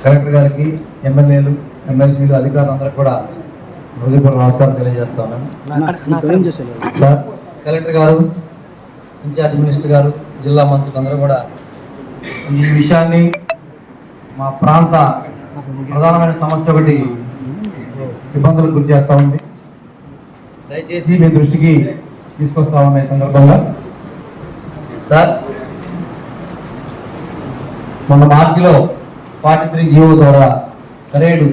Collector గారికి, ఎమ్మెల్యేలు, ఎమ్మెల్సీలు, అధికారులందరూ కూడా హృదయపూర్వక నమస్కారం తెలియజేస్తా ఉన్నాను. సార్, కలెక్టర్ గారు, ఇన్ఛార్జ్ మినిస్టర్ గారు, జిల్లా మంత్రులు అందరూ కూడా ఈ విషయాన్ని మా ప్రాంత ప్రధానమైన సమస్య ఒకటి ఇబ్బందులకు గురి చేస్తూ ఉంది. దయచేసి మీ దృష్టికి తీసుకొస్తా ఉన్న ఈ సందర్భంగా సార్, మొన్న మార్చిలో 43 జీవో ద్వారా కరేడు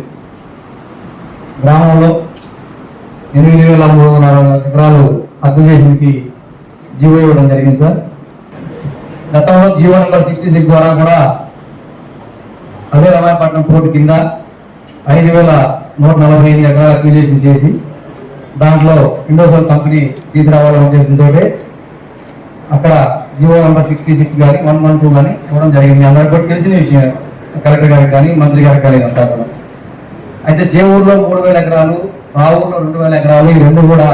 గ్రామంలో 8,360 ఎకరాలు అక్విజిషన్కి జీవో ఇవ్వడం జరిగింది సార్. గతంలో జీవో నెంబర్ 66 ద్వారా కూడా అదే రామాయపట్నం పోర్టు కింద 5,145 ఎకరాలు అక్విజిషన్ చేసి దాంట్లో ఇండోసోల్ కంపెనీ తీసుకురావాలనే ఉద్దేశంతో అక్కడ జీవో నెంబర్ 66 కానీ 112 కానీ ఇవ్వడం జరిగింది. అందరికీ కూడా తెలిసిన విషయం, కలెక్టర్ గారికి కానీ మంత్రి గారికి కానీ అంతా కూడా. అయితే చేవూరులో 3,000 ఎకరాలు, రావూరులో 2,000 ఎకరాలు, ఈ రెండు కూడా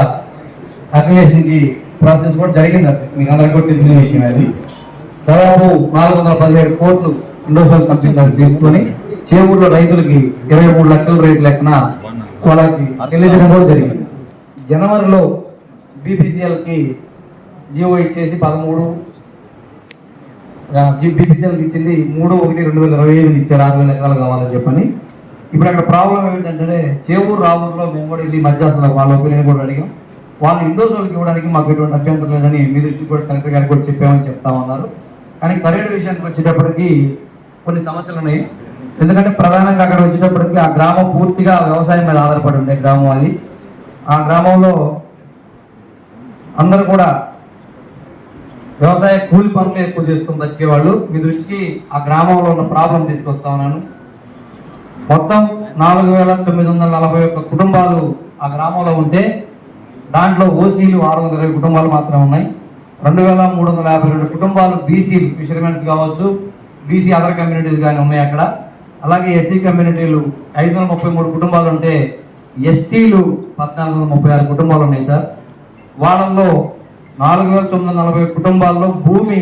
అక్విజిషన్కి ప్రాసెస్ కూడా జరిగింది. మీకు అందరికీ కూడా తెలిసిన విషయం. అది దాదాపు 417 కోట్లు ఇండోసోల్ కంపెనీ తీసుకొని చేవూరులో రైతులకి 23 లక్షల రేటు లెక్కన వాళ్ళకి చెల్లించడం కూడా జరిగింది. జనవరిలో బీపీసీఎల్కి జీవో ఇచ్చేసి 13 బీపీసీఎల్కి ఇచ్చింది 3/1/2025 ఇచ్చారు 6,000 ఎకరాలు కావాలని చెప్పని. ఇప్పుడు అక్కడ ప్రాబ్లం ఏంటంటే చేవూరు, రావూరులో మేము కూడా వెళ్ళి మధ్య అసలు వాళ్ళ ఒపీనియన్ కూడా అడిగాం. వాళ్ళు ఇండోసోల్కి ఇవ్వడానికి మాకు ఎటువంటి అభ్యంతరం లేదని మీ దృష్టికి కూడా కలెక్టర్ గారికి కూడా చెప్పామని చెప్తా ఉన్నారు. కానీ కరేడు విషయానికి వచ్చేటప్పటికి కొన్ని సమస్యలు ఉన్నాయి. ఎందుకంటే ప్రధానంగా అక్కడ వచ్చేటప్పటికి ఆ గ్రామం పూర్తిగా వ్యవసాయం మీద ఆధారపడి ఉండే గ్రామం అది. ఆ గ్రామంలో అందరూ కూడా వ్యవసాయ కూలి పనులు ఎక్కువ చేసుకుని బతికేవాళ్ళు. మీ దృష్టికి ఆ గ్రామంలో ఉన్న ప్రాబ్లం తీసుకొస్తా ఉన్నాను. మొత్తం 4,941 కుటుంబాలు ఆ గ్రామంలో ఉంటే దాంట్లో ఓసీలు 620 కుటుంబాలు మాత్రమే ఉన్నాయి. 2,352 కుటుంబాలు బీసీలు, ఫిషర్మెన్స్ కావచ్చు, బీసీ అదర్ కమ్యూనిటీస్ కానీ ఉన్నాయి అక్కడ. అలాగే ఎస్సీ కమ్యూనిటీలు 533 కుటుంబాలు ఉంటే ఎస్టీలు 1,436 కుటుంబాలు ఉన్నాయి సార్. వాళ్ళల్లో 4,940 కుటుంబాల్లో భూమి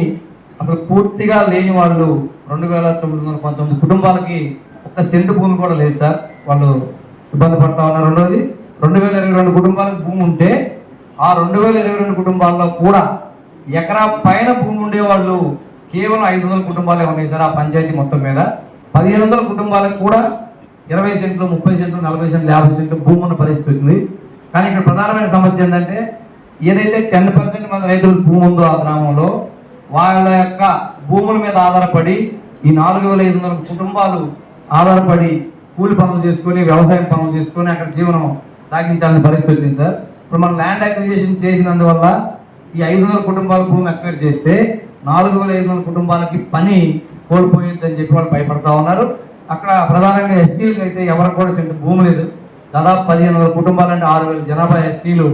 అసలు పూర్తిగా లేని వాళ్ళు 2,919 కుటుంబాలకి 1 సెంటు భూమి కూడా లేదు సార్. వాళ్ళు ఇబ్బంది పడతా ఉన్నారు. రెండోది 2,022 కుటుంబాలకు భూమి ఉంటే ఆ 2,022 కుటుంబాల్లో కూడా ఎకరా పైన భూమి ఉండేవాళ్ళు కేవలం 500 కుటుంబాలే ఉన్నాయి సార్. ఆ పంచాయతీ మొత్తం మీద 1,500 కుటుంబాలకు కూడా 20 సెంట్లు, 30 సెంట్లు, 40 సెంట్లు, 50 సెంట్లు భూమి ఉన్న పరిస్థితి ఉంది. కానీ ఇక్కడ ప్రధానమైన సమస్య ఏంటంటే ఏదైతే 10% మంది రైతులకు భూమి ఉందో ఆ గ్రామంలో వాళ్ళ యొక్క భూముల మీద ఆధారపడి ఈ 4,500 కుటుంబాలు ఆధారపడి కూలి పనులు చేసుకొని, వ్యవసాయం పనులు చేసుకొని అక్కడ జీవనం సాగించాలని పరిస్థితి వచ్చింది సార్. ఇప్పుడు మనం ల్యాండ్ అక్విజిషన్ చేసినందువల్ల ఈ 500 కుటుంబాల భూమి అక్వైర్ చేస్తే 4,500 కుటుంబాలకి పని కోల్పోయిందని చెప్పి వాళ్ళు భయపడతా ఉన్నారు. అక్కడ ప్రధానంగా ఎస్టీలకు అయితే ఎవరికి కూడా సెంటు భూమి లేదు. దాదాపు 1,500 కుటుంబాలు అంటే 6,000 జనాభా ఎస్టీలు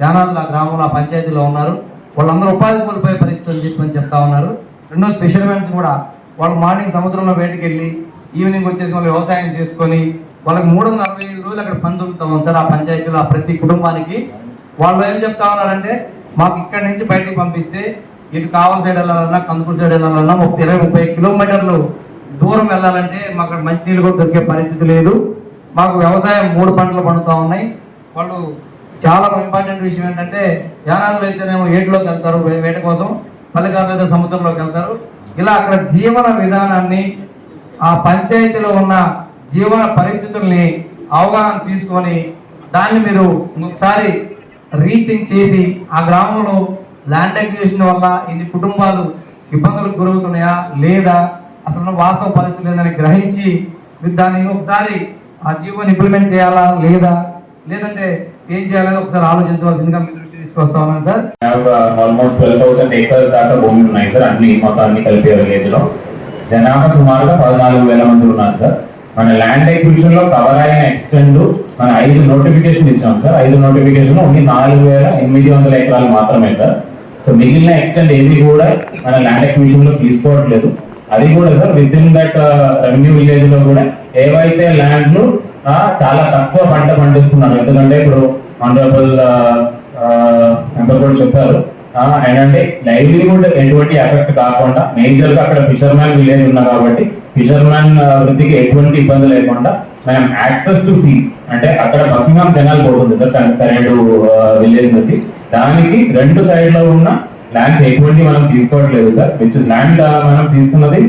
యానాదులు ఆ గ్రామంలో, ఆ పంచాయతీలో ఉన్నారు. వాళ్ళందరూ ఉపాధి కోల్పోయే పరిస్థితి అని చెప్పి చెప్తా ఉన్నారు. రెండోది ఫిషర్మెన్స్ కూడా వాళ్ళు మార్నింగ్ సముద్రంలో బయటకు వెళ్ళి ఈవినింగ్ వచ్చేసి వాళ్ళు వ్యవసాయం చేసుకొని వాళ్ళకి 365 రోజులు అక్కడ పని దొరుకుతా ఉంటారు ఆ పంచాయతీలో. ఆ ప్రతి కుటుంబానికి వాళ్ళు ఏం చెప్తా ఉన్నారంటే మాకు ఇక్కడి నుంచి బయటకు పంపిస్తే ఇటు కావల సైడ్ వెళ్ళాలన్నా, కందుకూరు సైడ్ వెళ్ళాలన్నా 20-30 కిలోమీటర్లు దూరం వెళ్ళాలంటే మాకు అక్కడ మంచినీళ్ళు కూడా దొరికే పరిస్థితి లేదు. మాకు వ్యవసాయం 3 పంటలు పండుతూ ఉన్నాయి. వాళ్ళు చాలా ఇంపార్టెంట్ విషయం ఏంటంటే యానాదులు అయితేనేమో ఏటిలోకి వెళ్తారు వేట కోసం, పల్లెకారులు అయితే సముద్రంలోకి వెళ్తారు. ఇలా అక్కడ జీవన విధానాన్ని, ఆ పంచాయతీలో ఉన్న జీవన పరిస్థితుల్ని అవగాహన తీసుకొని దాన్ని మీరు ఒకసారి రీథింక్ చేసి ఆ గ్రామంలో ల్యాండ్ అక్విజిషన్ వల్ల ఇన్ని కుటుంబాలు ఇబ్బందులకు గురవుతున్నాయా లేదా, అసలు వాస్తవ పరిస్థితి లేదని గ్రహించి మీరు దాన్ని ఒకసారి ఆ జీవోని ఇంప్లిమెంట్ చేయాలా లేదా, లేదంటే ఏం చేయాలని ఒకసారి ఆలోచించవలసిందిగా మీ దృష్టి తీసుకొస్తా ఉన్నాను సార్. ఆల్మోస్ట్ 12,000 acres దాకా భూములు ఉన్నాయి సార్. మొత్తాన్ని కలిపి విలేజ్ లో జనాభా సుమారుగా 14,000 మంది ఉన్నారు సార్. మన ల్యాండ్ అక్విజిషన్ లో కవర్ అయిన ఎక్స్టెండ్ మన 5 నోటిఫికేషన్ ఇచ్చాం సార్. 5 నోటిఫికేషన్ ఓన్లీ 4,800 ఎకరాలు మాత్రమే సార్. సో మిగిలిన ఎక్స్టెండ్ ఏది కూడా మన ల్యాండ్ అక్విజిషన్ లో తీసుకోవట్లేదు. అది కూడా sir with in that revenue village లో కూడా ఏవైతే ల్యాండ్లు చాలా తక్కువ పంట పండిస్తున్నారు. ఎందుకంటే ఇప్పుడు ఆనరబుల్ మెంబర్ కూడా చెప్పారు ఏంటంటే లైవ్లీహుడ్ ఎటువంటి ఎఫెక్ట్ కాకుండా మేజర్ గా అక్కడ ఫిషర్మ్యాన్ విలేజ్ ఉన్నా కాబట్టి ఫిషర్మ్యాన్ వృత్తికి ఎటువంటి ఇబ్బంది లేకుండా మనం యాక్సెస్ టు సీ అంటే అక్కడ బకింగ్హామ్ కెనాల్ పోతుంది సార్ కరెంటు విలేజ్ నుంచి దానికి రెండు సైడ్ లో ఉన్న ల్యాండ్స్ ఎటువంటి మనం తీసుకోవట్లేదు సార్ విచ్ ల్యాండ్ మనం తీసుకున్నది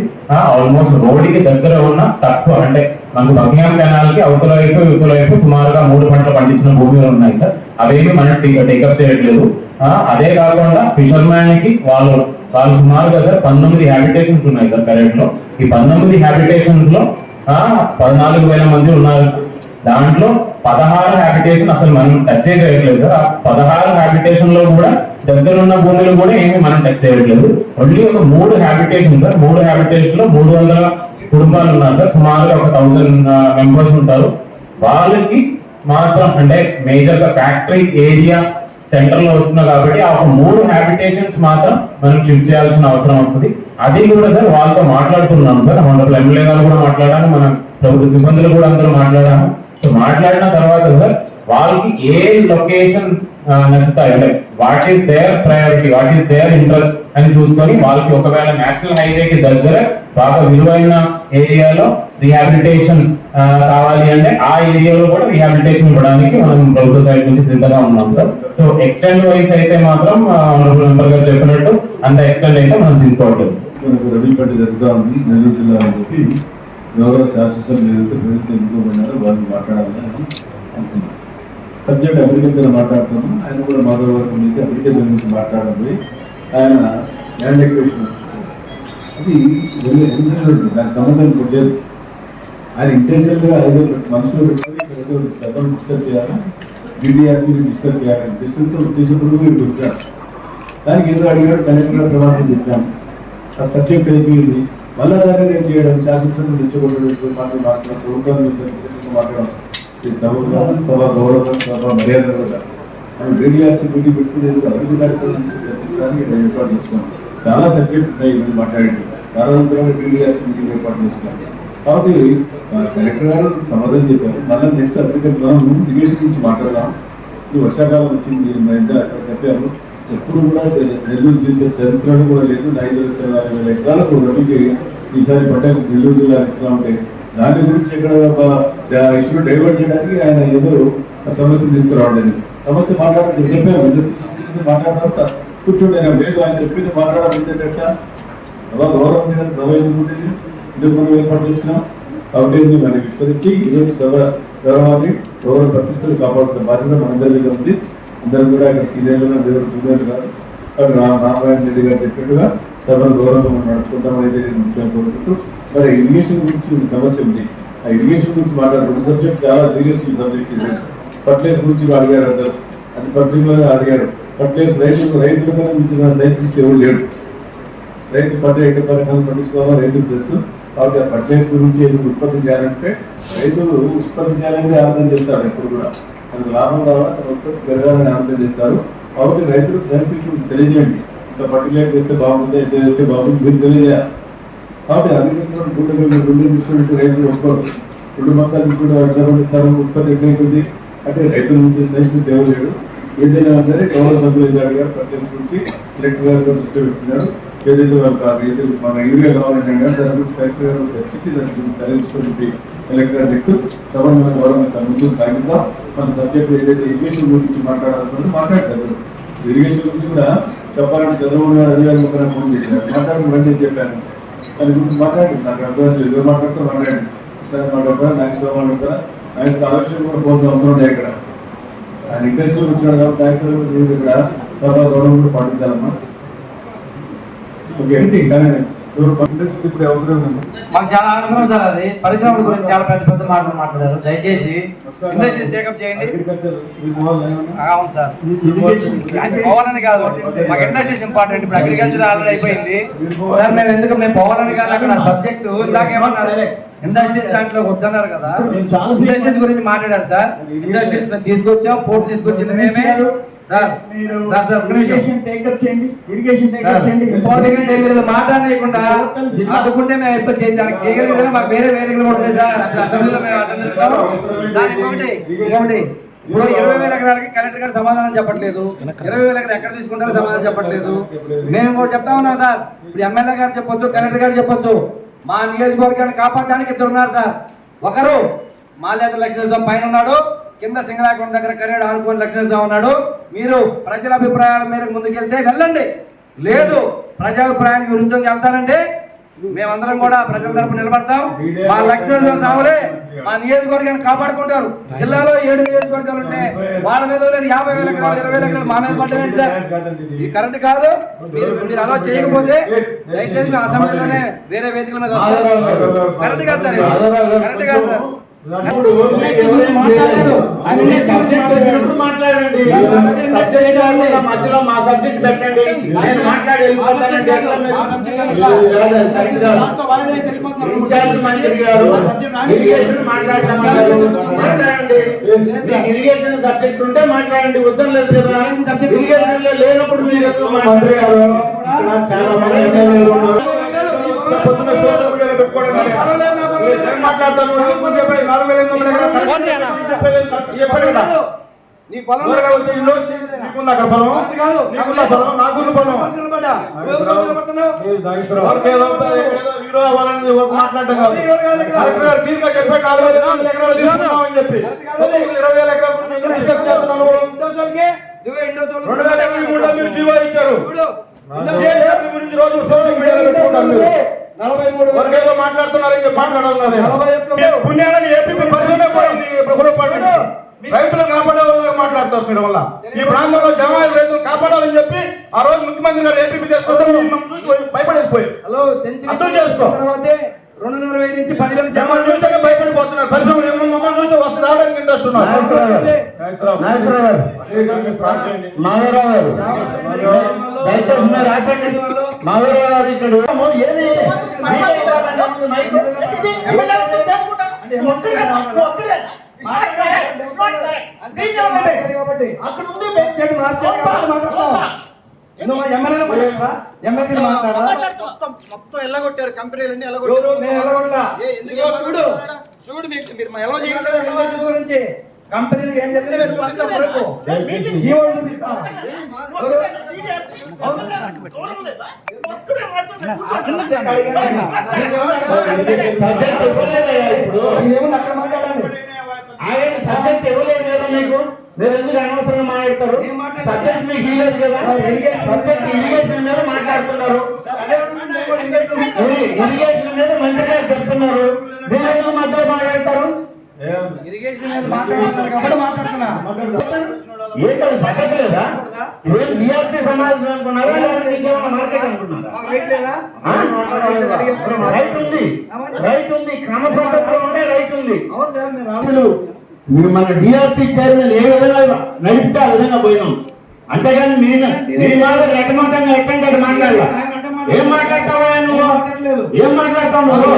ఆల్మోస్ట్ రోడ్ కి దగ్గర ఉన్న తక్కువ అంటే మనకు బకింగ్హామ్ కెనాల్ కి అవతల వైపు ఇవతల వైపు సుమారుగా 3 పంటలు పండించిన భూములు ఉన్నాయి సార్ అవేమి మనం టేకప్ చేయట్లేదు అదే కాకుండా ఫిషర్మ్యాన్ కి వాళ్ళు సుమారుగా సార్ 19 హ్యాబిటేషన్స్ ఉన్నాయి సార్ కరెంట్ లో ఈ 19 హ్యాబిటేషన్స్ లో 14,000 మంది ఉన్నారు దాంట్లో 16 హ్యాబిటేషన్ అసలు మనం టచ్ చేయట్లేదు సార్ ఆ 16 హ్యాబిటేషన్ లో కూడా దగ్గర ఉన్న భూములు కూడా ఏమి మనం టచ్ చేయట్లేదు ఓన్లీ ఒక 3 హ్యాబిటేషన్ సార్ 3 హ్యాబిటేషన్ లో 300 కుటుంబాలు ఉన్నారు సార్ సుమారుగా ఒక 1000 మెంబర్స్ ఉంటారు వాళ్ళకి మాత్రం అంటే మేజర్ గా ఫ్యాక్టరీ ఏరియా సెంటర్ లో వస్తున్నా కాబట్టి ఆ 3 హ్యాబిటేషన్స్ మాత్రం మనం షిఫ్ట్ చేయాల్సిన అవసరం వస్తుంది అది కూడా సార్ వాళ్ళతో మాట్లాడుతున్నాం సార్ మన ఎమ్మెల్యే గారు కూడా మాట్లాడాము మన ప్రభుత్వ సిబ్బందులు కూడా అందరూ మాట్లాడాము సో మాట్లాడిన తర్వాత సార్ వాళ్ళకి ఏ లొకేషన్ నచ్చుతాయి అంటే what is their priority what is their interest అని చూసుకొని వాళ్ళకి ఒకవేళ నేషనల్ హైవేకి దగ్గర బాగా విలువైన ఏరియాలో రిహాబిలిటేషన్ కావాలి అంటే ఆ ఏరియాలో కూడా రిహాబిలిటేషన్ ఇవ్వడానికి మనం ప్రభుత్వ సైడ్ నుంచి సిద్ధంగా ఉన్నాం సార్ సో ఎక్స్టెండ్ వైస్ అయితే మాత్రం మెంబర్ గారు చెప్పినట్టు అంత ఎక్స్టెండ్ అయితే మనం తీసుకోవట్లేదు రబీపేట జరుగుతూ ఉంది నెల్లూరు జిల్లా అని చెప్పి గౌరవ శాసనసభ్యులు ఏదైతే ప్రభుత్వం ఎన్నుకోబడినారో వాళ్ళు మాట్లాడాలని అనుకున్నాం సబ్జెక్ట్ అగ్రికల్చర్ మాట్లాడుతున్నాం ఆయన కూడా మరో వర్గం చేసి అగ్రికల్చర్ గురించి మాట్లాడండి ఆయన ల్యాండ్ ఎక్విజిషన్ అది దానికి సంబంధం లేదు ఆయన ఇంటెన్షన్గా ఏదో మనసులో పెట్టుకొని ఏదో సభను డిస్టర్బ్ చేయాలా బీడీఆర్సీని డిస్టర్బ్ చేయాలని ఉద్దేశంతో మీరు వచ్చారు దానికి ఏదో అడిగాడు కలెక్టర్ ప్రమాణం చేశాము ఆ సబ్జెక్ట్ అయిపోయింది మళ్ళా దాన్ని నేను చేయడం శాసనసభ్యులు తెచ్చుకోవడం మాట్లాడడం ప్రభుత్వాన్ని మాట్లాడడం సభ గౌరవం సభ మర్యాద కూడా మనం బీడీఆర్సీ డ్యూటీ పెట్టుకునేది అభివృద్ధి కార్యక్రమం చర్చించడానికి ఏర్పాటు చేసుకున్నాం చాలా సబ్జెక్ట్ ఉన్నాయి ఇవన్నీ మాట్లాడండి కారణంతరంగా బీడీఆర్సీ మీటింగ్ ఏర్పాటు చేసుకున్నాం కాబట్టి కలెక్టర్ గారు సమాధానం చెప్పారు మళ్ళీ నెక్స్ట్ అగ్రికల్చర్ మనం ఇరిగేషన్ గురించి మాట్లాడదాం ఈ వర్షాకాలం వచ్చింది అక్కడ చెప్పారు ఎప్పుడు కూడా నెల్లూరు జిల్లా చరిత్రలో కూడా లేదు 5,40,000 ఎకరాలకు రబీకి ఈసారి పంట నెల్లూరు జిల్లా ఇస్తా ఉంటే దాని గురించి ఇక్కడ ఇష్యూ డైవర్ట్ చేయడానికి ఆయన ఏదో సమస్యను తీసుకురావడం సమస్య మాట్లాడాలి చెప్పాము ఇండస్ట్రీ మాట్లాడతారు కూర్చోండి నేను లేదు ఆయన చెప్పింది మాట్లాడాలంటే సభ గౌరవం మీద సభ ఎందుకుంటుంది ఇందుకు మనం ఏర్పాటు చేసుకున్నాం కాబట్టి మనం విస్మరించి ఈరోజు సభ గౌరవాన్ని గౌరవ ప్రతిష్టలు కాపాడాల్సిన బాధ్యత మనందరి మీద ఉంది అందరూ కూడా ఇక్కడ సీనియర్లు దేవుడు జూనియర్లు కాదు రామనారాయణ రెడ్డి గారు చెప్పినట్టుగా సభను గౌరవం మనం నడుపుకుంటామని అయితే నేను ముఖ్యంగా కోరుకుంటూ మరి ఇరిగేషన్ గురించి సమస్య ఉంది ఆ ఇరిగేషన్ గురించి మాట్లాడుకుంటే సబ్జెక్ట్ చాలా సీరియస్ సబ్జెక్ట్ ఇది ఫర్టిలైజర్ గురించి అడిగారు అందరు అది పర్టికులర్గా అడిగారు ఫర్టిలైజర్ రైతుల కన్నా మించిన సైంటిస్ట్ ఎవరు లేడు రైతు పంట ఎక్కడ పరిణామం పండించుకోవాలో రైతులు తెలుసు కాబట్టి ఆ ఫర్టిలైజర్ గురించి ఎందుకు ఉత్పత్తి చేయాలంటే రైతులు ఉత్పత్తి చేయాలని ఆలోచన చేస్తారు ఎప్పుడు కూడా మనకు లాభం కావాలి ఉత్పత్తి పెరగాలని ఆలోచన చేస్తారు కాబట్టి రైతులు సైంటిస్ట్ గురించి తెలియజేయండి ఇంకా ఫర్టిలైజర్ చేస్తే బాగుంటుంది అయితే చేస్తే బాగుంటుంది మీరు తెలియజేయాలి కాబట్టి అగ్రికల్చర్ గుండె తీసుకుంటే రైతులు ఒప్పుకోరు 2 మొత్తాలు కూడా ఎట్లా పండిస్తారు ఉత్పత్తి ఎక్కడైతుంది అంటే రైతుల నుంచి సైన్స్ చేయలేడు ఏదైనా సరే గౌరవ సభ్యులు అడిగారు ఫర్టిలైజర్ గురించి కలెక్టర్ గారు దృష్టి పెట్టుకున్నారు ఏదైతే వాళ్ళకి మన యూరియా కావాలంటే దాని గురించి కలెక్టర్ గారు చర్చించి దాని గురించి తరలించుకొని కలెక్టర్ గారు చెప్తూ సభను మనం గౌరవం ముందుకు సాగిద్దాం మన సబ్జెక్ట్ ఏదైతే ఇరిగేషన్ గురించి మాట్లాడాలనుకుంటే మాట్లాడతారు ఇరిగేషన్ గురించి కూడా చెప్పాలంటే చంద్రబాబు గారు అధికారులు ఒక ఫోన్ చేశారు మాట్లాడమని చెప్పాను దాని గురించి మాట్లాడి నాకు అర్థం ఎవరు మాట్లాడుతూ మాట్లాడండి సార్ మాట్లాడతారా మ్యాథ్స్లో మాట్లాడతారా మ్యాథ్స్ ఆలోచన కూడా పోతే అవసరం ఉండే ఇక్కడ ఆయన ఇంట్రెస్ట్లో కూర్చున్నాడు కాబట్టి మ్యాథ్స్ ఇక్కడ సభ గౌరవం కూడా పాటించాలమ్మా ఓకే కానీ ఇప్పుడు అవసరం మాకు చాలా అవసరం సార్ అది పరిశ్రమల గురించి చాలా పెద్ద పెద్ద మాటలు మాట్లాడారు దయచేసి ఇండస్ట్రీస్ టేకప్ చేయండి అవును సార్ పోవాలని కాదు మాకు ఇండస్ట్రీస్ ఇంపార్టెంట్ ఇప్పుడు అగ్రికల్చర్ ఆల్రెడీ అయిపోయింది సార్ మేము పోవాలని కాదు అక్కడ సబ్జెక్టు ఇందాకేమన్నారు ఇండస్ట్రీస్ దాంట్లో వద్దన్నారు కదా ఇండస్ట్రీస్ గురించి మాట్లాడారు సార్ ఇండస్ట్రీస్ మేము తీసుకొచ్చాం పోర్ట్ తీసుకొచ్చింది మేమే సార్ ఇరిగేషన్ టేకప్ చేయండి ఇంపార్టెంట్ మీరు మాట్లాడకుండా అనుకుంటే మేము ఎప్పుడు చేయగలిగితే మాకు వేరే వేదికలు కూడా ఉన్నాయి సార్ అసెంబ్లీలో మేము అటెండ్ సార్ ఇంకొకటి ఇప్పుడు 20,000 ఎకరాలకి కలెక్టర్ గారు సమాధానం చెప్పట్లేదు. 20,000 ఎకరాలు ఎక్కడ తీసుకుంటారో సమాధానం చెప్పట్లేదు. మేము కూడా చెప్తా ఉన్నాం సార్. ఇప్పుడు ఎమ్మెల్యే గారు చెప్పొచ్చు, కలెక్టర్ గారు చెప్పొచ్చు. మా నియోజకవర్గాన్ని కాపాడడానికి ఇద్దరు ఉన్నారు సార్. ఒకరు మాల్యాద్రి లక్ష్మీనరసింహ పైన ఉన్నాడు, కింద సింగరాకొండ దగ్గర కరేడు ఆనుకోని లక్ష్మీనరసింహ ఉన్నాడు. మీరు ప్రజల అభిప్రాయాల మేరకు ముందుకెళ్తే వెళ్ళండి, లేదు ప్రజాభిప్రాయానికి విరుద్ధంగా వెళ్తానంటే మేమందరం కూడా ప్రజల తరపు నిలబడతాం. మా లక్ష్మీనరసింహ స్వాములే మా నియోజకవర్గాన్ని కాపాడుకుంటారు. జిల్లాలో 7 నియోజకవర్గాలు ఉంటే వాళ్ళ మీద 50,000 ఎకరాలు 20,000 ఎకరాలు మా మీద పడ్డాయండి సార్. ఇది కరెక్ట్ కాదు. మీరు అలా చేయకపోతే దయచేసి మీ అసెంబ్లీలోనే వేరే వేదికల మీద కరెక్ట్ కాదు సార్, కరెక్ట్ కాదు సార్. మధ్యలో మా సబ్జెక్ట్ పెట్టండి, మంత్రి గారు మాట్లాడండి. ఇరిగేషన్ సబ్జెక్ట్ ఉంటే మాట్లాడండి, వద్దని లేదు కదా. ఇరిగేషన్ లో లేనప్పుడు మీరు మంత్రి గారు చాలా మంది ఎమ్మెల్యేలు ఉన్నారు. పొద్దున్న సోషల్ మీడియాలో పెట్టుకోవడం మాట్లాడతాను. రోజు సోషల్ మీడియాలో పెట్టుకుంటాను. 43 వరకేదో మాట్లాడుతున్నారని చెప్పి మాట్లాడాలి. పుణ్యాలని ఏపీ పరిశ్రమ పోయింది. రైతులు కాపాడే మాట్లాడతారు మీరు వల్ల. ఈ ప్రాంతంలో జమాయి రైతులు కాపాడాలని చెప్పి ఆ రోజు ముఖ్యమంత్రి గారు ఏపీ తీసుకొస్తారు. భయపడిపోయారు. అర్థం చేసుకో. 220 నుంచి 10,000 జమాలు చూస్తే భయపడిపోతున్నారు. పరిశ్రమలు ఏమో మమ్మల్ని చూస్తే వస్తు రావడానికి ఇంట్రెస్ట్ ఉన్నారు. మొత్తం ఎల్లగొట్టారు, కంపెనీలన్నీ చూడు మీరు ఎలా చేయాలి గురించి కంపెనీలు ఏం జరిగిందో జీవో చూపిస్తాం. ఆయన సబ్జెక్ట్ ఇవ్వలేదు కదా మీకు, మీరు ఎందుకు అనవసరంగా మాట్లాడతారు? సబ్జెక్ట్ మీకు ఇవ్వలేదు కదా, సబ్జెక్ట్ ఇరిగేషన్ మీద మాట్లాడుతున్నారు. ఇరిగేషన్ మీద మంత్రి గారు చెప్తున్నారు, మీరు ఎందుకు మధ్యలో మాట్లాడతారు? ఇరిగేషన్ మీద మాట్లాడుతున్నారు కాబట్టి మాట్లాడుతున్నా. ఏంటది పద్ధతి లేదా? ఇదేం బీఆర్సీ సమాజం అనుకున్నారా, ఇంకేమైనా మార్కెట్ అనుకున్నారా? రైట్ ఉంది, రైట్ ఉంది, క్రమ పద్ధతిలో ఉండే రైట్ ఉంది. మీరు మన డిఆర్సీ చైర్మన్ ఏ విధంగా నడిపితే ఆ విధంగా పోయినాం. అంతేగాని మీ రకమంతంగా ఎట్టంటే మాట్లాడాల. ఏం మాట్లాడతావా నువ్వు? ఏం మాట్లాడతావు నువ్వు?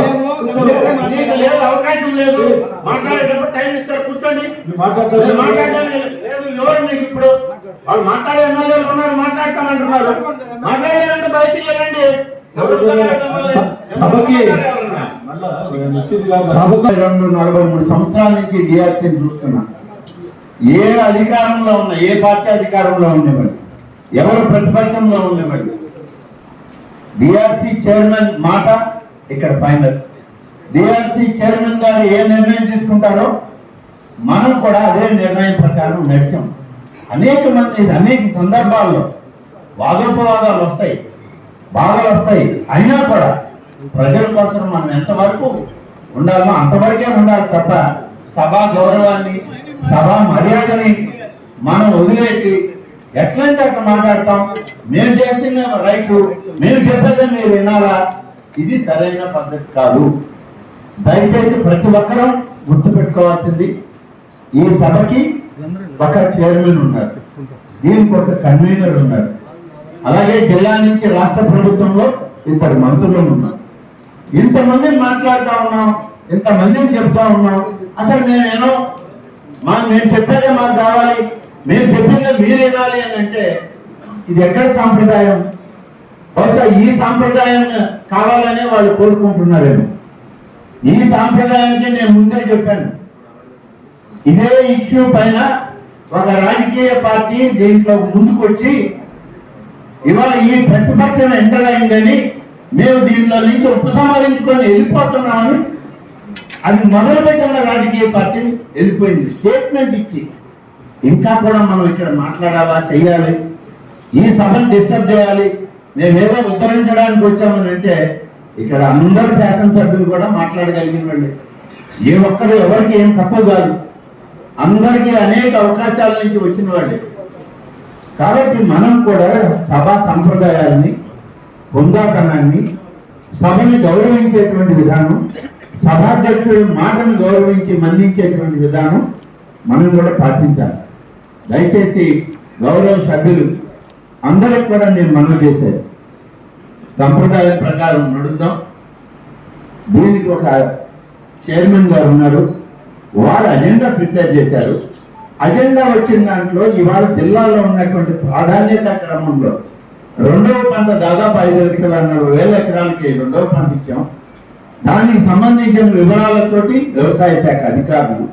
నీకు లేదు, అవకాశం లేదు. మాట్లాడేటప్పుడు టైం ఇస్తారు, కూర్చోండి. మాట్లాడడానికి లేదు. ఎవరు నీకు ఇప్పుడు వాళ్ళు మాట్లాడే ఎమ్మెల్యేలు ఉన్నారు, మాట్లాడతామంటున్నారు. మాట్లాడాలంటే బయటికి వెళ్ళండి. సభకి 243 సంవత్సరాల నుంచి డిఆర్సీని చూస్తున్నా. ఏ అధికారంలో ఉన్నా, ఏ పార్టీ అధికారంలో ఉండేవాడు, ఎవరు ప్రతిపక్షంలో ఉండేవాడు, డిఆర్సీ చైర్మన్ మాట ఇక్కడ ఫైనల్. డిఆర్సీ చైర్మన్ గారు ఏ నిర్ణయం తీసుకుంటారో మనం కూడా అదే నిర్ణయం ప్రకారం నడిచాం. అనేక మంది అనేక సందర్భాల్లో వాదోపవాదాలు వస్తాయి, బాధలు వస్తాయి. అయినా కూడా ప్రజల కోసం మనం ఎంతవరకు ఉండాలో అంతవరకే ఉండాలి తప్ప సభా గౌరవాన్ని, సభా మర్యాదని మనం వదిలేసి ఎట్లంటే అట్లా మాట్లాడతాం. మేము చేసిన రైతు, మేము చెప్పేదే మీరు వినాలా? ఇది సరైన పద్ధతి కాదు. దయచేసి ప్రతి ఒక్కరూ గుర్తుపెట్టుకోవాల్సింది, ఈ సభకి ఒక చైర్మన్ ఉన్నారు, దీనికి ఒక కన్వీనర్ ఉన్నారు, అలాగే జిల్లా నుంచి రాష్ట్ర ప్రభుత్వంలో 2 మంత్రులు ఉన్నారు. ఇంతమందిని మాట్లాడుతూ ఉన్నాం, ఇంతమందిని చెప్తా ఉన్నాం. అసలు మేము చెప్పేదే మాకు కావాలి, మేము చెప్పిందే మీరు వినాలి అని అంటే ఇది ఎక్కడ సాంప్రదాయం? బహుశా ఈ సాంప్రదాయం కావాలనే వాళ్ళు కోరుకుంటున్నారేమో. ఈ సాంప్రదాయానికి నేను ముందే చెప్పాను, ఇదే ఇష్యూ పైన ఒక రాజకీయ పార్టీ దీంట్లో ముందుకు వచ్చి ఇవాళ ఈ ప్రతిపక్షం ఎంటర్ అయిందని మేము దీంట్లో నుంచి ఉపసంహరించుకొని వెళ్ళిపోతున్నామని అది మొదలుపెట్టిన రాజకీయ పార్టీ వెళ్ళిపోయింది స్టేట్మెంట్ ఇచ్చి. ఇంకా కూడా మనం ఇక్కడ మాట్లాడాలా, చెయ్యాలి, ఈ సభను డిస్టర్బ్ చేయాలి, మేమేదో ఉద్ధరించడానికి వచ్చామని అంటే ఇక్కడ అందరు శాసనసభ్యులు కూడా మాట్లాడగలిగిన వాళ్ళే. ఏ ఒక్కరు ఎవరికి ఏం తక్కువ కాదు, అందరికీ అనేక అవకాశాల నుంచి వచ్చిన వాళ్ళే. కాబట్టి మనం కూడా సభా సంప్రదాయాన్ని, హుందాతనాన్ని, సభని గౌరవించేటువంటి విధానం, సభాధ్యక్షుడి మాటను గౌరవించి మన్నించేటువంటి విధానం మనం కూడా పాటించాలి. దయచేసి గౌరవ సభ్యులు అందరికి కూడా నేను మనవి చేశాను, సంప్రదాయం ప్రకారం నడుద్దాం. దీనికి ఒక చైర్మన్ గారు ఉన్నారు, వారు అజెండా ప్రిపేర్ చేశారు. అజెండా వచ్చిన దాంట్లో ఇవాళ జిల్లాలో ఉన్నటువంటి ప్రాధాన్యత క్రమంలో రెండవ పంట దాదాపు 5,40,000 ఎకరాలకి రెండవ పంట ఇచ్చాం. దానికి సంబంధించిన వివరాలతోటి వ్యవసాయ శాఖ అధికారులు,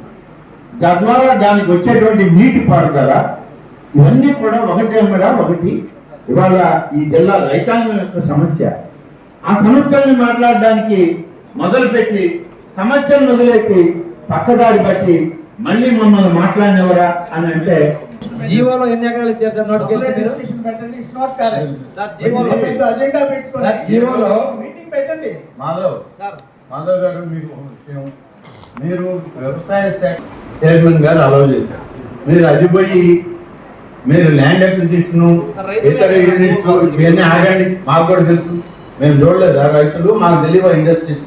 తద్వారా దానికి వచ్చేటువంటి నీటి పారుదల, ఇవన్నీ కూడా ఒకటి ఇవాళ ఈ జిల్లా రైతాంగం యొక్క సమస్య. ఆ సమస్యల్ని మాట్లాడడానికి మొదలుపెట్టి సమస్యలను వదిలేసి పక్కదారి బట్టి మళ్ళీ మమ్మల్ని మాట్లాడినవరా అని అంటే జీవోలో ఎన్ని ఎకరాలు ఇచ్చారు సార్ నోటిఫికేషన్ మీరు? సార్ జీవోలో జీవోలో మీటింగ్ పెట్టండి. మాధవ్ గారు, మీకు ఒక విషయం, మీరు వ్యవసాయ శాఖ చైర్మన్ గారు అలౌ చేశారు, మీరు అది పోయి మీరు ల్యాండ్ అక్విజిషన్ ఇతర యూనిట్స్ ఇవన్నీ ఆగండి. మాకు కూడా తెలుసు, మేము చూడలేదు రైతులు, మాకు తెలియదు ఇండస్ట్రీస్.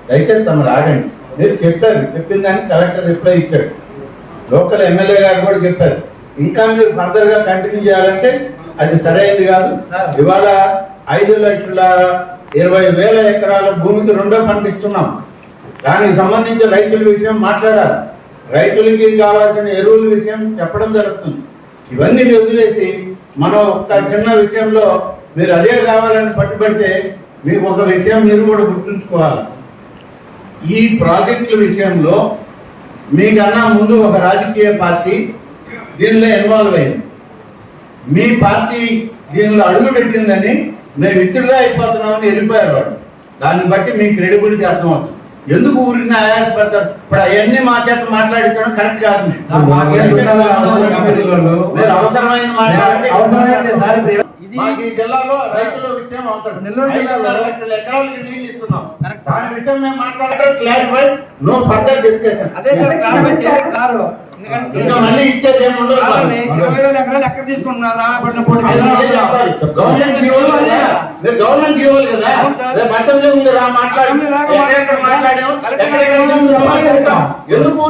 దయచేసి తమరు ఆగండి. మీరు చెప్పారు, చెప్పిన దానికి కలెక్టర్ రిప్లై ఇచ్చాడు, లోకల్ ఎమ్మెల్యే గారు కూడా చెప్పారు. ఇంకా మీరు ఫర్దర్ గా కంటిన్యూ చేయాలంటే అది సరైనది కాదు. ఇవాళ 5,20,000 ఎకరాల భూమికి రెండో పంట ఇస్తున్నాం. దానికి సంబంధించి రైతుల విషయం మాట్లాడాలి, రైతులకి కావాల్సిన ఎరువుల విషయం చెప్పడం జరుగుతుంది. ఇవన్నీ వదిలేసి మనం ఒక చిన్న విషయంలో మీరు అదే కావాలని పట్టుబడితే మీకు ఒక విషయం మీరు కూడా గుర్తుంచుకోవాలి. ఈ ప్రాజెక్టుల విషయంలో మీకన్నా ముందు ఒక రాజకీయ పార్టీ దీనిలో ఇన్వాల్వ్ అయింది. మీ పార్టీ దీనిలో అడుగు పెట్టిందని మేము విత్డ్రా అయిపోతున్నామని వెళ్ళిపోయారు వాళ్ళు. దాన్ని బట్టి మీ క్రెడిబిలిటీ అర్థమవుతుంది. ఎందుకు ఊరిని ఆయాసపడతారు? ఇప్పుడు అవన్నీ మా చేత మాట్లాడించడం కరెక్ట్ కాదు. మీరు అవసరమైన మాట్లాడండి. మాకు ఈ జిల్లాలో రైతుల విషయం అవసరం. 5,40,000 ఎకరాలకి నీళ్ళు ఇస్తున్నాం. దాని విషయం మేము మాట్లాడటం క్లారిఫై, నో ఫర్దర్ డిస్కషన్. అదే సార్ క్లారిఫై చేయాలి సార్. ఇంకా మళ్ళీ ఇచ్చేది ఏముండదు. 20,000 ఎకరాలు ఎక్కడ తీసుకుంటున్నారా? గవర్నమెంట్ ఇవ్వాలి కదా. రేపు అసెంబ్లీ ఉంది రా, మాట్లాడి మాట్లాడాం. ఎందుకు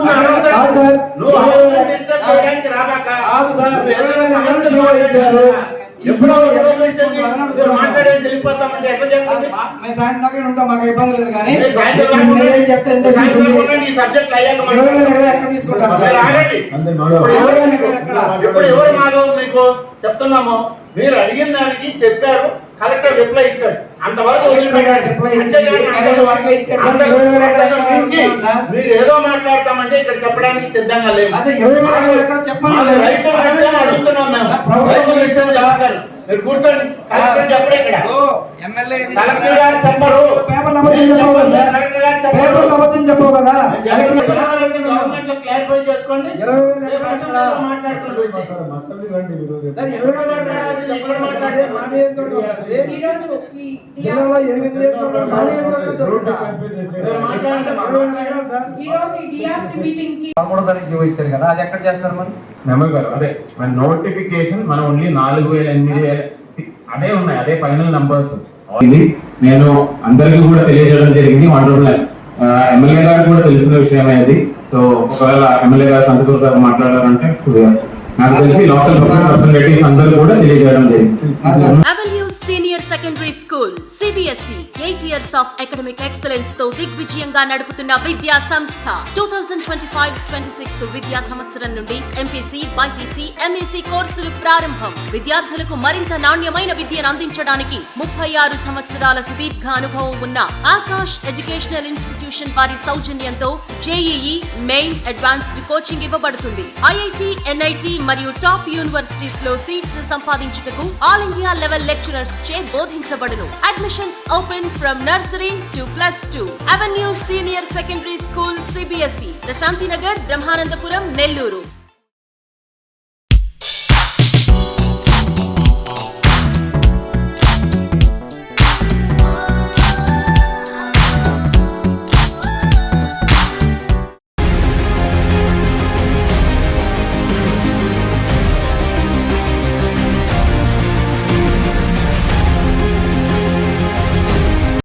నువ్వు రాబాక మాట్లాడేది వెళ్ళిపోతామంటే ఎట్లా చేస్తాం? మేము సాయంత్రం దాకా ఉంటాం, మాకు ఇబ్బంది లేదు. కానీ ఈ సబ్జెక్ట్ అయ్యాక ఎక్కడ తీసుకుంటాం? ఇప్పుడు ఎవరు మాధవ్ మీకు చెప్తున్నాము, మీరు అడిగిన దానికి చెప్పారు, కలెక్టర్ రిప్లై ఇచ్చాడు, అంతవరకు మీరు ఏదో మాట్లాడతామంటే ఇక్కడ చెప్పడానికి సిద్ధంగా లేదు. అడుగుతున్నాం మేము, మీరు కూర్చొని కలెక్టర్ చెప్పడే ఇక్కడ కలెక్టర్ గారు చెప్పరు, చెప్పవు కదా. గవర్నమెంట్ లో క్లారిఫై చేసుకోండి. ఇచ్చారు కదా, అది ఎక్కడ చేస్తారు మరి? మెంబర్ గారు అదే మన నోటిఫికేషన్ మనం ఓన్లీ 4,000, 8,000 అదే ఉన్నాయి, అదే ఫైనల్ నంబర్స్. నేను అందరికీ కూడా తెలియజేయడం జరిగింది. ఎమ్మెల్యే గారు కూడా తెలిసిన విషయమే అది. సో ఒకవేళ ఎమ్మెల్యే గారు కందుకూరు గారు మాట్లాడారంటే నాకు తెలిసి లోకల్ రిప్రజెంటేటివ్స్ అందరూ కూడా తెలియజేయడం జరిగింది. Senior secondary school CBSE 8 years of academic excellence తో దిగ్విజయంగా నడుపుతున్న విద్యా సంస్థ 2025-26 విద్యా సంవత్సరం నుండి MPC, BPC, MEC కోర్సులు ప్రారంభం. విద్యార్థులకు మరింత నాణ్యమైన విద్యను అందించడానికి 36 సంవత్సరాల సుదీర్ఘ అనుభవం ఉన్న ఆకాష్ ఎడ్యుకేషనల్ ఇన్స్టిట్యూషన్ వారి సౌజన్యంతో JEE, మెయిన్, అడ్వాన్స్డ్ కోచింగ్ ఇవ్వబడుతుంది. IIT, NIT మరియు టాప్ యూనివర్సిటీస్ లో సీట్స్ సంపాదించుటకు ఆల్ ఇండియా లెవెల్ లెక్చరర్స్ చే బోధించబడును. Admissions open from nursery to +2. Avenue senior secondary school CBSE, Prashanti Nagar, Brahmanandapuram, Nellore.